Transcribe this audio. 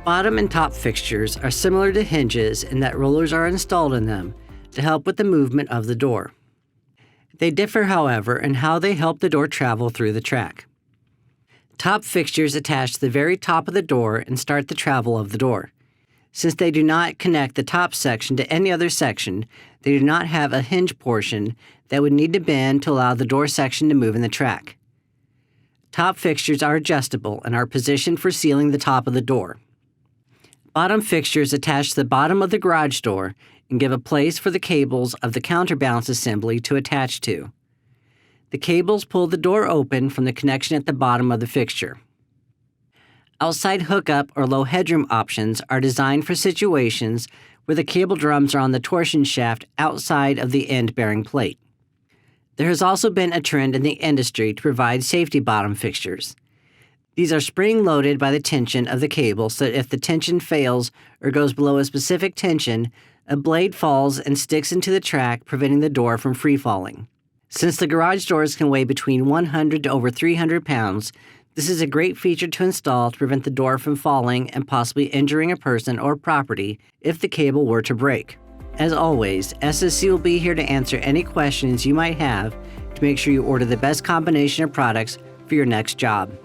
Bottom and top fixtures are similar to hinges in that rollers are installed in them to help with the movement of the door. They differ, however, in how they help the door travel through the track. Top fixtures attach to the very top of the door and start the travel of the door. Since they do not connect the top section to any other section, they do not have a hinge portion that would need to bend to allow the door section to move in the track. Top fixtures are adjustable and are positioned for sealing the top of the door. Bottom fixtures attach to the bottom of the garage door and give a place for the cables of the counterbalance assembly to attach to. The cables pull the door open from the connection at the bottom of the fixture. Outside hookup or low headroom options are designed for situations where the cable drums are on the torsion shaft outside of the end bearing plate. There has also been a trend in the industry to provide safety bottom fixtures. These are spring-loaded by the tension of the cable so that if the tension fails or goes below a specific tension, a blade falls and sticks into the track, preventing the door from free-falling. Since the garage doors can weigh between 100 to over 300 pounds, this is a great feature to install to prevent the door from falling and possibly injuring a person or property if the cable were to break. As always, SSC will be here to answer any questions you might have to make sure you order the best combination of products for your next job.